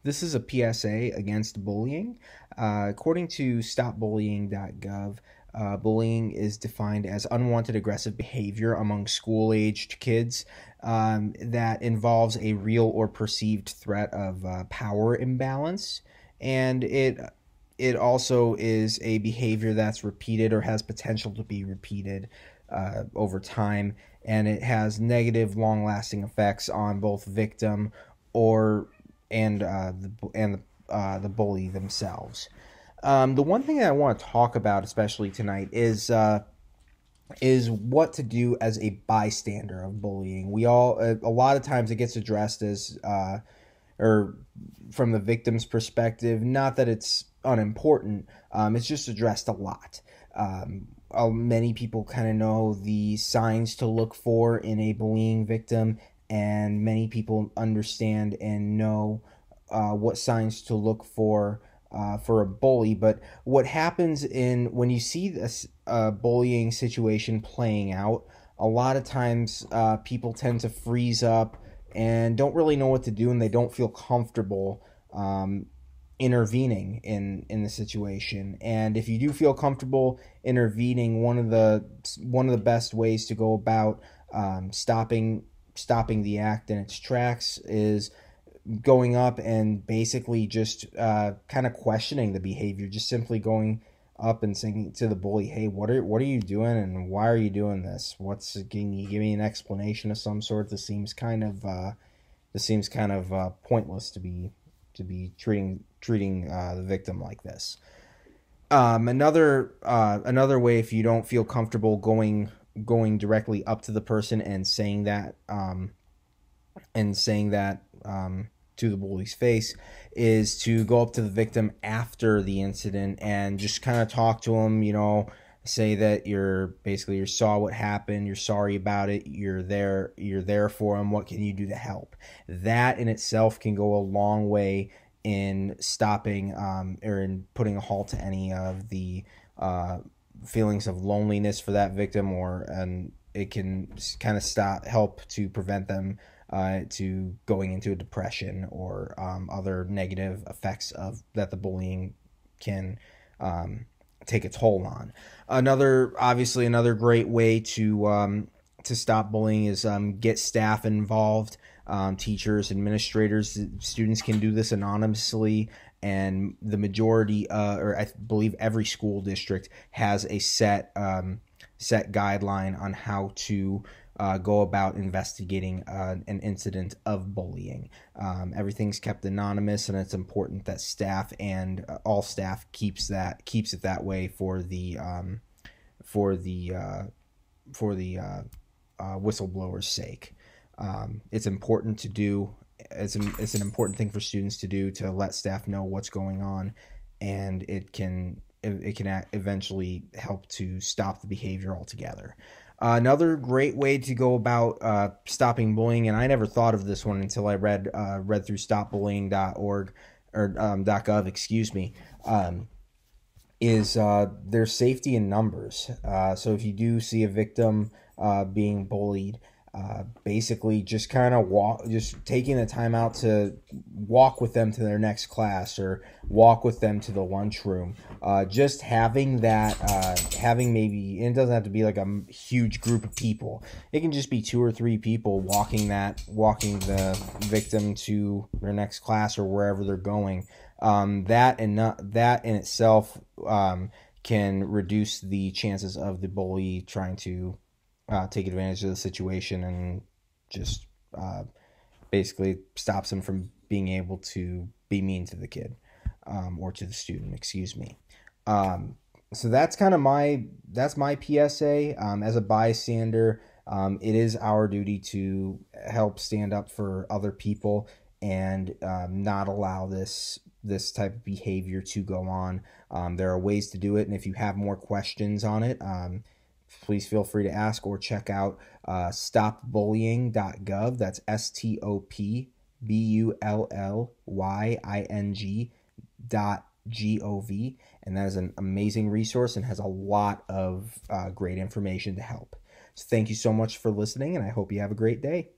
This is a PSA against bullying. According to stopbullying.gov, bullying is defined as unwanted aggressive behavior among school-aged kids that involves a real or perceived threat of power imbalance, and it also is a behavior that's repeated or has potential to be repeated over time, and it has negative, long-lasting effects on both victim or and the bully themselves. The one thing that I want to talk about, especially tonight, is what to do as a bystander of bullying. We all a lot of times it gets addressed as or from the victim's perspective. Not that it's unimportant. It's just addressed a lot. Many people kind of know the signs to look for in a bullying victim, and many people understand and know what signs to look for a bully. But what happens when you see this bullying situation playing out, a lot of times people tend to freeze up and don't really know what to do, and they don't feel comfortable intervening in the situation. And if you do feel comfortable intervening, one of the best ways to go about stopping the act in its tracks is going up and basically just kind of questioning the behavior, just simply going up and saying to the bully, "Hey, what are you doing, and why are you doing this? Can you give me an explanation of some sort? This seems kind of pointless to be treating the victim like this." Another way, if you don't feel comfortable going directly up to the person and saying that to the bully's face, is to go up to the victim after the incident and just kind of talk to him. Say that you saw what happened, you're sorry about it, you're there for him. What can you do to help? That in itself can go a long way in stopping or in putting a halt to any of the feelings of loneliness for that victim, and it can kind of help to prevent them to going into a depression or other negative effects of that the bullying can take a toll on. Another great way to stop bullying is get staff involved, teachers, administrators. Students can do this anonymously, and the majority, or I believe every school district, has a set guideline on how to go about investigating an incident of bullying. Everything's kept anonymous, and it's important that staff and all staff keeps it that way for the whistleblowers' sake. It's important to do. It's an important thing for students to do, to let staff know what's going on, and it can eventually help to stop the behavior altogether. Another great way to go about stopping bullying, and I never thought of this one until I read through stopbullying.org or .gov, excuse me, is there's safety in numbers. So if you do see a victim being bullied, basically just just taking the time out to walk with them to their next class or walk with them to the lunchroom. Just having maybe, and it doesn't have to be like a huge group of people. It can just be 2 or 3 people walking the victim to their next class or wherever they're going. That in itself can reduce the chances of the bully trying to take advantage of the situation, and just basically stops him from being able to be mean to the kid, or to the student, excuse me. So that's kind of my PSA. As a bystander, it is our duty to help stand up for other people and not allow this type of behavior to go on. There are ways to do it, and if you have more questions on it, please feel free to ask, or check out stopbullying.gov. That's stopbullying.gov, and that is an amazing resource and has a lot of great information to help. So thank you so much for listening, and I hope you have a great day.